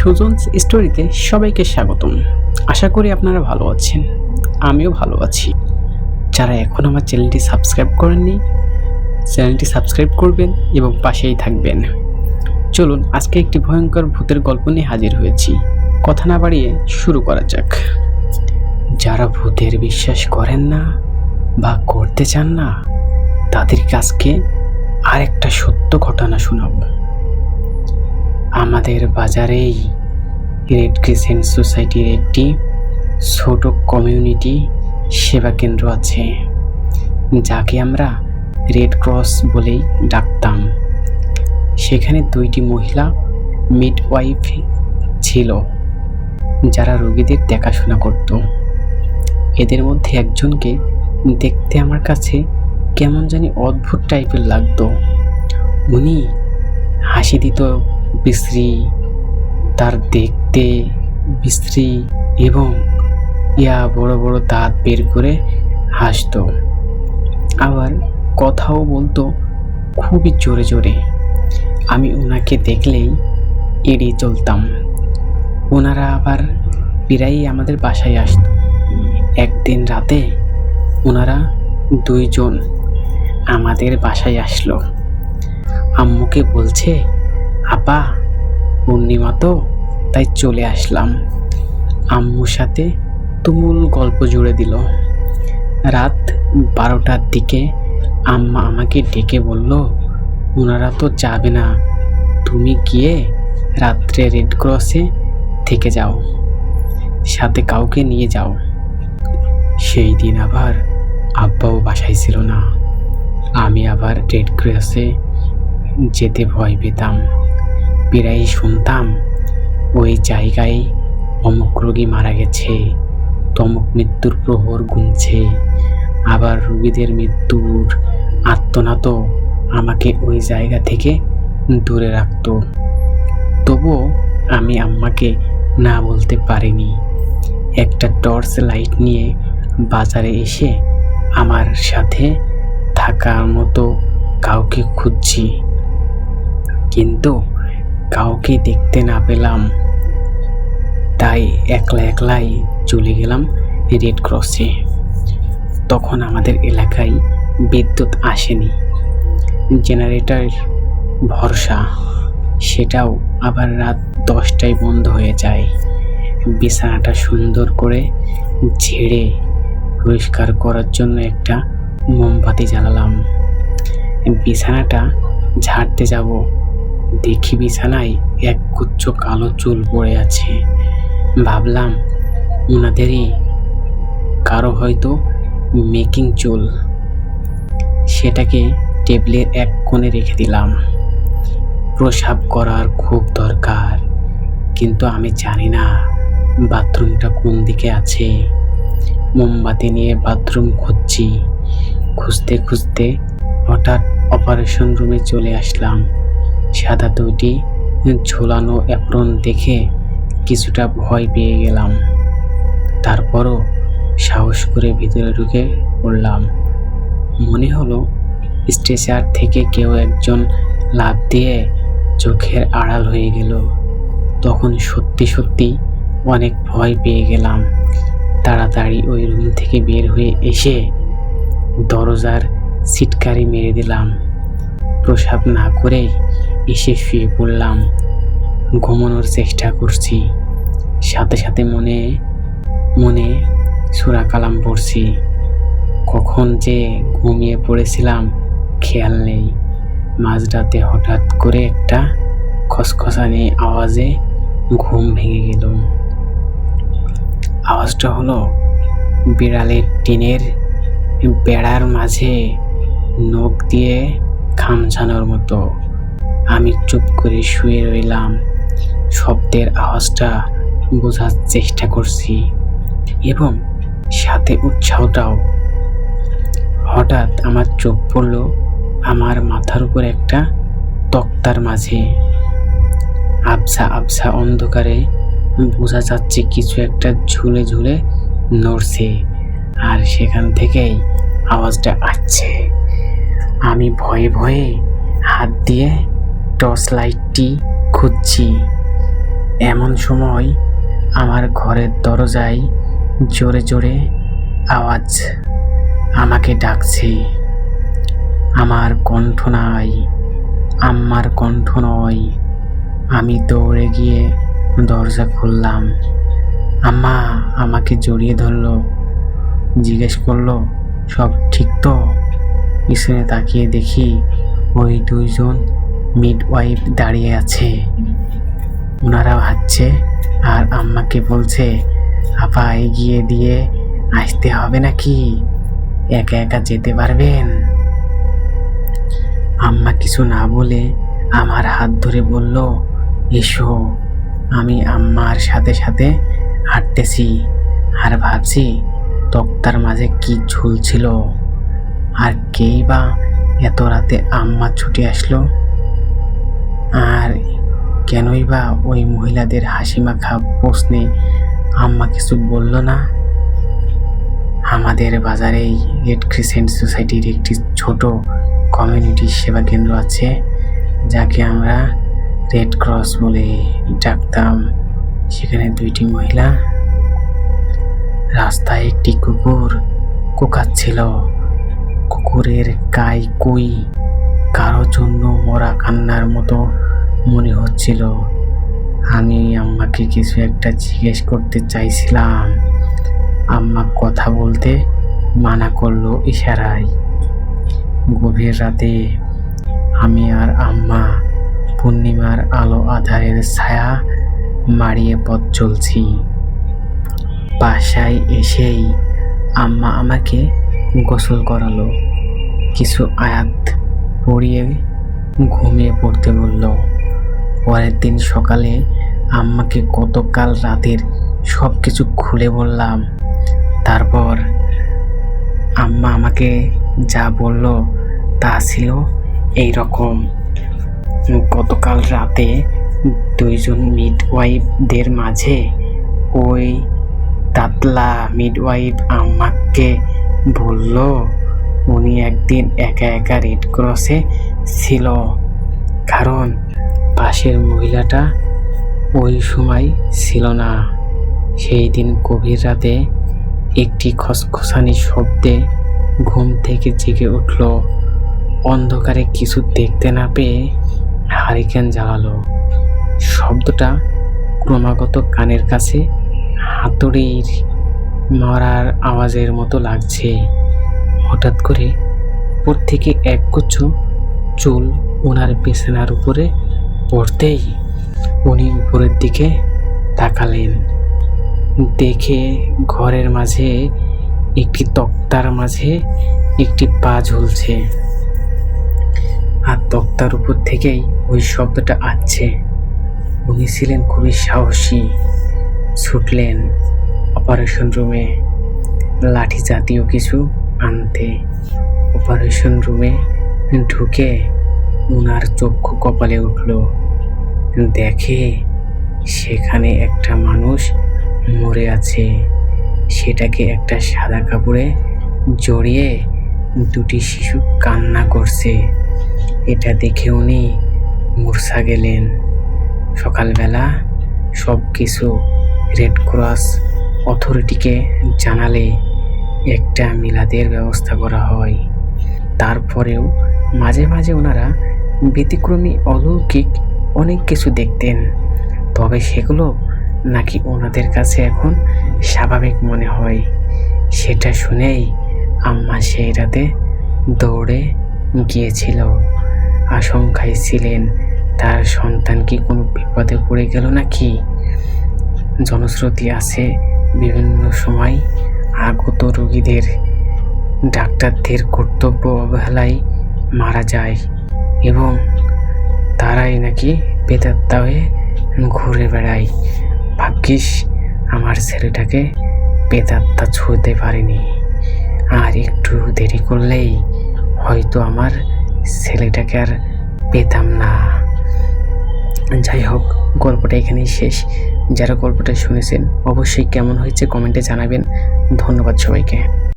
সুজনস স্টোরিতে সবাইকে স্বাগতম। আশা করি আপনারা ভালো আছেন, আমিও ভালো আছি। যারা এখন আমার চ্যানেলটি সাবস্ক্রাইব করেননি, চ্যানেলটি সাবস্ক্রাইব করবেন এবং পাশেই থাকবেন। চলুন আজকে একটি ভয়ঙ্কর ভূতের গল্প নিয়ে হাজির হয়েছি। কথা না বাড়িয়ে শুরু করা যাক। যারা ভূতের বিশ্বাস করেন না বা করতে চান না, তাদেরকে আজকে আরেকটা সত্য ঘটনা শোনাবো। আমাদের বাজারেই রেড ক্রিসেন্ট সোসাইটির একটি ছোট কমিউনিটি সেবা কেন্দ্র আছে, যাকে আমরা রেড ক্রস বলেই ডাকতাম। সেখানে দুইটি মহিলা মিডওয়াইফ ছিল, যারা রোগীদের দেখাশোনা করত। এদের মধ্যে একজনকে দেখতে আমার কাছে কেমন জানি অদ্ভুত টাইপের লাগতো। উনি হাসি দিত বিশ্রী, তার দেখতে বিশ্রী এবং বড় বড় দাঁত বের করে হাসতো। আবার কথাও বলতো খুবই জোরে জোরে। আমি ওনাকে দেখলেই এড়িয়ে চলতাম। ওনারা আবার প্রায়ই আমাদের বাসায় আসতো। একদিন রাতে ওনারা দুইজন আমাদের বাসায় আসলো। আম্মুকে বলছে, আপা পূর্ণিমা তো, তাই চলে আসলাম। আম্মুর সাথে তুমুল গল্প জুড়ে দিল। রাত 12টার দিকে আম্মা আমাকে ডেকে বলল, ওনারা তো যাবে না, তুমি গিয়ে রাত্রে রেড ক্রসে থেকে যাও, সাথে কাউকে নিয়ে যাও। সেই দিন আবার আব্বাও বাসায় ছিল না। আমি আবার রেড ক্রসে যেতে ভয় পেতাম। প্রায়ই শুনতাম ওই জায়গায় অমুক রোগী মারা গেছে, তমুক মৃত্যুর প্রহর গুনছে। আবার রোগীদের মৃত্যুর আর্তনাদ আমাকে ওই জায়গা থেকে দূরে রাখত। তবুও আমি আম্মাকে না বলতে পারিনি। একটা টর্চ লাইট নিয়ে বাজারে এসে আমার সাথে থাকার মতো কাউকে খুঁজছি, কিন্তু কাউকে দেখতে না পেলাম। তাই একলাই চলে গেলাম রেড ক্রসে। তখন আমাদের এলাকায় বিদ্যুৎ আসেনি, জেনারেটর ভরসা, সেটাও আবার রাত 10টায় বন্ধ হয়ে যায়। বিছানাটা সুন্দর করে ঝেড়ে পরিষ্কার করার জন্য একটা মোমবাতি জ্বালালাম। বিছানাটা ঝাড়তে যাব, দেখি বিছানায় এক গুচ্ছ কালো চুল পড়ে আছে। ভাবলাম ওনাদেরই কারো হয়তো মেকিং চুল। সেটাকে টেবিলের এক কোণে রেখে দিলাম। প্রসাব করার খুব দরকার, কিন্তু আমি জানি না বাথরুমটা কোন দিকে আছে। মোমবাতি নিয়ে বাথরুম খুঁজতে খুঁজতে হঠাৎ অপারেশন রুমে চলে আসলাম। সাদা দুইটি ঝোলানো অ্যাপ্রন দেখে কিছুটা ভয় পেয়ে গেলাম। তারপরও সাহস করে ভিতরে ঢুকে পড়লাম। মনে হলো স্ট্রেচার থেকে কেউ একজন লাফ দিয়ে চোখের আড়াল হয়ে গেল। তখন সত্যি অনেক ভয় পেয়ে গেলাম। তাড়াতাড়ি ওই রুম থেকে বের হয়ে এসে দরজার সিটকারি মেরে দিলাম। প্রসাব না করে এসে শুয়ে পড়লাম। ঘুমানোর চেষ্টা করছি, সাথে সাথে মনে মনে সূরা কালাম পড়ছি। কখন যে ঘুমিয়ে পড়েছিলাম খেয়াল নেই। মাঝরাতে হঠাৎ করে একটা খসখসানি আওয়াজে ঘুম ভেঙে গেল। আওয়াজটা হলো বিড়ালের টিনের বেড়ার মাঝে নখ দিয়ে খামচানোর মতো। আমি চুপ করে শুয়ে রইলাম, শব্দের আওয়াজটা বোঝার চেষ্টা করছি এবং সাথে উৎসাহটাও। হঠাৎ আমার চোখ পড়ল আমার মাথার উপর একটা তক্তার মাঝে। আবছা অন্ধকারে বোঝা যাচ্ছে কিছু একটা ঝুলে ঝুলে নড়ছে, আর সেখান থেকেই আওয়াজটা আসছে। আমি ভয়ে হাত দিয়ে টর্চ লাইটটি খুঁজছি, এমন সময় আমার ঘরের দরজায় জোরে জোরে আওয়াজ, আমাকে ডাকছে। আমার কণ্ঠ নাই, আম্মার কণ্ঠ নয়। আমি দৌড়ে গিয়ে দরজা খুললাম। আম্মা আমাকে জড়িয়ে ধরলো, জিজ্ঞেস করলো সব ঠিক তো। পিছনে তাকিয়ে দেখি ওই দুইজন মিডওয়াইফ দাঁড়িয়ে আছে। ওনারাও হাঁটছে আর আম্মাকে বলছে, আপা এগিয়ে দিয়ে আসতে হবে নাকি, একা একা যেতে পারবেন? আম্মা কিছু না বলে আমার হাত ধরে বলল, এসো। আমি আম্মার সাথে সাথে হাঁটতেছি আর ভাবছি তক্তার মাঝে কি ঝুলছিল, আর কেই বা এত রাতে আম্মা ছুটে আসলো, আর কেনই বা ওই মহিলাদের হাসিমাখা প্রশ্নে আম্মা কিছু বলল না। আমাদের বাজারেই রেড ক্রিসেন্ট সোসাইটির একটি ছোট কমিউনিটি সেবা কেন্দ্র আছে, যাকে আমরা রেড ক্রস বলে ডাকতাম। সেখানে দুইটি মহিলা, রাস্তায় একটি কুকুর কোকাচ্ছিল। কুকুরের কুই কারো জন্য মরা কান্নার মতো মনে হচ্ছিল। আমি আম্মাকে কিছু একটা জিজ্ঞেস করতে চাইছিলাম, আম্মা কথা বলতে মানা করলো ইশারায়। গভীর রাতে আমি আর আম্মা পূর্ণিমার আলো আধারের ছায়া মারিয়ে পথ চলছি। বাসায় এসেই আম্মা আমাকে গোসল করালো, কিছু আয়াত পড়িয়ে ঘুমিয়ে পড়তে বলল। পরের দিন সকালে আম্মাকে গতকাল রাতের সব কিছু খুলে বললাম। তারপর আম্মা আমাকে যা বলল তা ছিল এই রকম। গতকাল রাতে দুইজন মিডওয়াইফদের মাঝে ওই তাতলা মিডওয়াইফ আম্মাকে বলল উনি একদিন একা একা রেড ক্রসে ছিল, কারণ পাশের মহিলাটা ওই সময় ছিল না। সেই দিন গভীর রাতে একটি খসখসানি শব্দে ঘুম থেকে জেগে উঠল। অন্ধকারে কিছু দেখতে না পেয়ে হারিকেন জ্বালালো। শব্দটা ক্রমাগত কানের কাছে হাতুড়ির মারার আওয়াজের মতো লাগছে। হঠাৎ করে উপর থেকে একগুচ্ছ চুল ওনার বিছানার উপরে পড়তেই উনি উপরের দিকে তাকালেন। দেখে ঘরের মাঝে একটি তক্তার মাঝে একটি পা ঝুলছে, আর তক্তার উপর থেকেই ওই শব্দটা আসছে। উনি ছিলেন খুবই সাহসী, ছুটলেন অপারেশন রুমে লাঠি জাতীয় কিছু আনতে। অপারেশন রুমে ঢুকে ওনার চক্ষু কপালে উঠল, দেখে সেখানে একটা মানুষ মরে আছে। সেটাকে একটা সাদা কাপড়ে জড়িয়ে দুটি শিশু কান্না করছে। এটা দেখে উনি মূর্ছা গেলেন। সকালবেলা সব কিছু রেড ক্রস অথরিটিকে জানালে একটা মিলাদের ব্যবস্থা করা হয়। তারপরেও মাঝে মাঝে ওনারা ব্যতিক্রমী অলৌকিক অনেক কিছু দেখতেন, তবে সেগুলো নাকি ওনাদের কাছে এখন স্বাভাবিক মনে হয়। সেটা শুনেই আম্মা সেই রাতে দৌড়ে গিয়েছিল। আশঙ্কায় ছিলেন তার সন্তান কি কোনো বিপদে পড়ে গেল নাকি। জনশ্রুতি আছে বিভিন্ন সময় আগত রোগীদের ডাক্তারদের কর্তব্য অবহেলায় মারা যায় এবং তারাই নাকি প্রেতাত্মা হয়ে ঘুরে বেড়ায়। ভাগ্যিস আমার ছেলেটাকে প্রেতাত্মা ছুঁতে পারেনি, আর একটু দেরি করলেই হয়তো আমার ছেলেটাকে আর পেতাম না। যাই হোক, গল্পটা এখানেই শেষ। যারা গল্পটা শুনেছেন অবশ্যই কেমন হয়েছে কমেন্টে জানাবেন। ধন্যবাদ সবাইকে।